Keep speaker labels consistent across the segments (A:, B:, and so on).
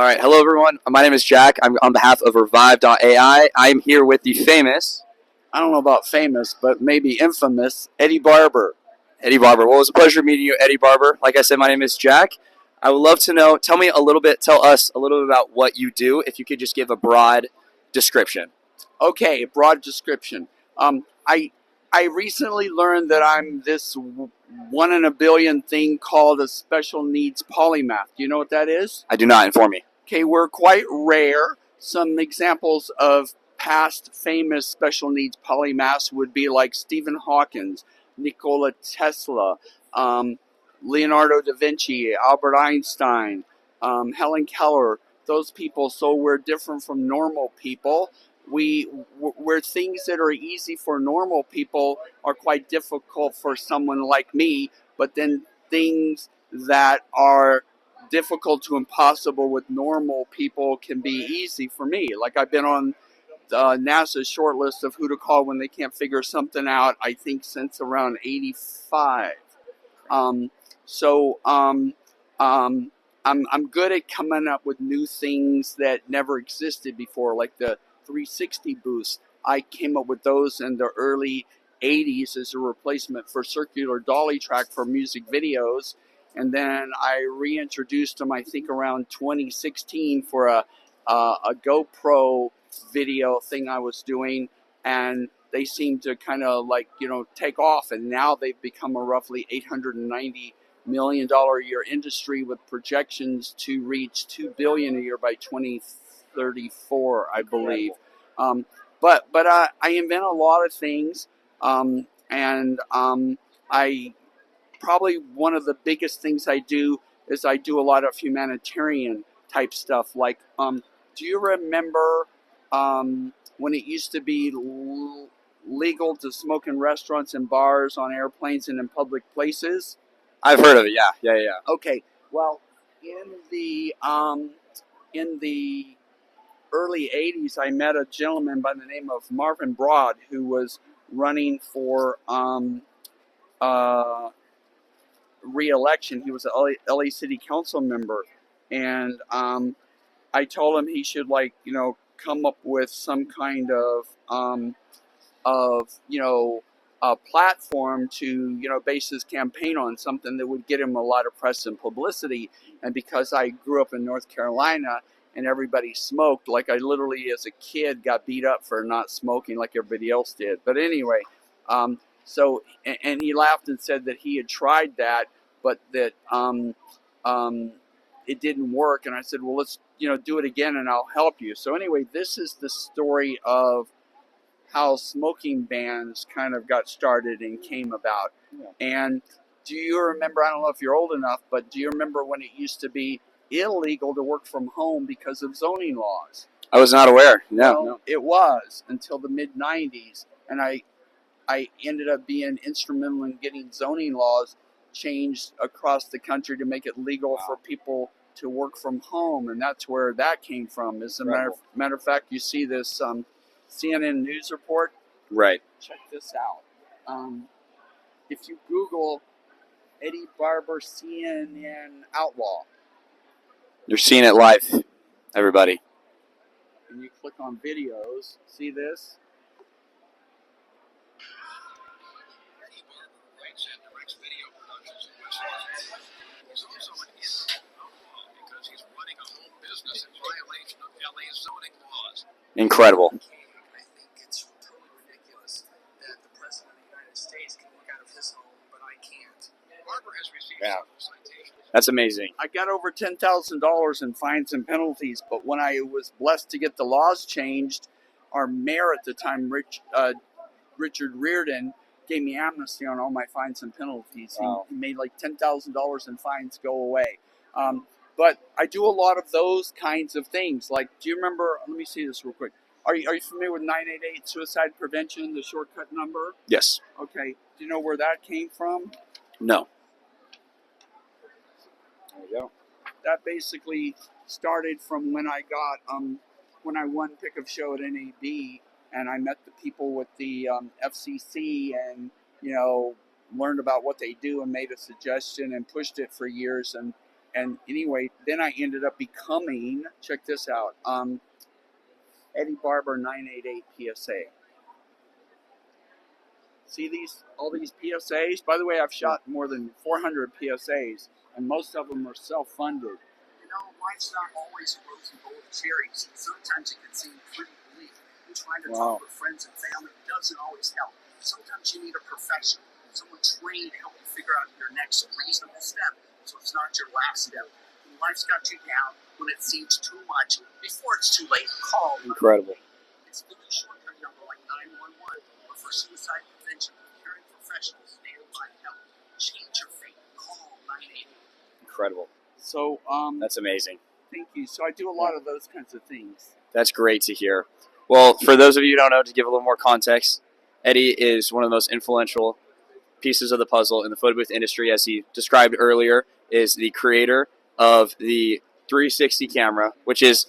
A: All right, hello everyone. My name is Jack. I'm on behalf of Revive.ai. I'm here with the famous
B: I don't know about famous, but maybe infamous Eddie Barber.
A: Eddie Barber. Well, it was a pleasure meeting you, Eddie Barber. Like I said, my name is Jack. I would love to know, tell us a little bit about what you do, if you could just give a broad description.
B: Okay, broad description. I recently learned that I'm this one in a billion thing called a special needs polymath. Do you know what that is?
A: I do not, inform me.
B: Okay, we're quite rare. Some examples of past famous special needs polymaths would be like Stephen Hawking, Nikola Tesla, Leonardo da Vinci, Albert Einstein, Helen Keller. Those people. So we're different from normal people. Where things that are easy for normal people are quite difficult for someone like me, but then things that are difficult to impossible with normal people can be easy for me. Like I've been on NASA's short list of who to call when they can't figure something out, I think since around 85. Um, so I'm good at coming up with new things that never existed before, like the 360 boost. I came up with those in the early 80s as a replacement for circular dolly track for music videos. And then I reintroduced them, I think, around 2016 for a GoPro video thing I was doing. And they seem to kind of take off. And now they've become a roughly $890 million a year industry with projections to reach $2 billion a year by 2034, I believe. But I invent a lot of things, and I probably one of the biggest things I do is I do a lot of humanitarian type stuff. Like, do you remember when it used to be legal to smoke in restaurants and bars, on airplanes, and in public places?
A: I've heard of it, yeah.
B: Okay, well, in the early 80s, I met a gentleman by the name of Marvin Broad who was running for re-election. He was an LA City Council member, and I told him he should come up with some kind of a platform to base his campaign on, something that would get him a lot of press and publicity. And because I grew up in North Carolina and everybody smoked, like I literally as a kid got beat up for not smoking like everybody else did. But anyway, so he laughed and said that he had tried that, but that it didn't work. And I said, well, let's do it again and I'll help you. So anyway, this is the story of how smoking bans kind of got started and came about. Yeah. And do you remember, I don't know if you're old enough, but do you remember when it used to be illegal to work from home because of zoning laws?
A: I was not aware.
B: No. It was until the mid-90s. And I ended up being instrumental in getting zoning laws changed across the country to make it legal for people to work from home. And that's where that came from. As a matter of fact, you see this CNN news report.
A: Right.
B: Check this out. If you Google Eddie Barber CNN outlaw,
A: you're seeing it live, everybody.
B: And you click on videos, see this? Eddie Barber writes and directs video productions in West Los Angeles. He's also an outlaw because he's running a home business in violation of LA's zoning laws.
A: Incredible. That's amazing.
B: I got over $10,000 in fines and penalties, but when I was blessed to get the laws changed, our mayor at the time, Richard Reardon, gave me amnesty on all my fines and penalties. Wow. He made like $10,000 in fines go away. But I do a lot of those kinds of things. Like, do you remember, let me see this real quick. Are you familiar with 988 suicide prevention, the shortcut number?
A: Yes.
B: Okay. Do you know where that came from?
A: No.
B: There you go. That basically started from when I got when I won Pick of Show at NAB, and I met the people with the FCC, and learned about what they do and made a suggestion and pushed it for years. And And anyway, then I ended up becoming, check this out, Eddie Barber 988 PSA. See all these PSAs? By the way, I've shot more than 400 PSAs, and most of them are self-funded.
C: You know, life's not always rosy gold cherries. Sometimes it can seem pretty bleak. And trying to talk with friends and family doesn't always help. Sometimes you need a professional, someone trained to help you figure out your next reasonable step, so it's not your last step. When life's got you down, when it seems too much, before it's too late, call.
A: Incredible.
C: It's the shortcut number like 911, or for suicide prevention, caring professionals stand by help. Change your fate. Call 988.
A: Incredible.
B: So,
A: That's amazing.
B: thank you. So I do a lot of those kinds of things.
A: That's great to hear. Well, for those of you who don't know, to give a little more context, Eddie is one of the most influential pieces of the puzzle in the photo booth industry, as he described earlier, is the creator of the 360 camera, which is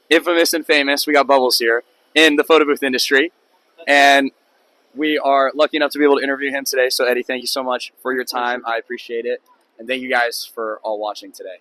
A: infamous and famous. We got Bubbles here in the photo booth industry, and we are lucky enough to be able to interview him today. So, Eddie, thank you so much for your time. I appreciate it, and thank you guys for all watching today.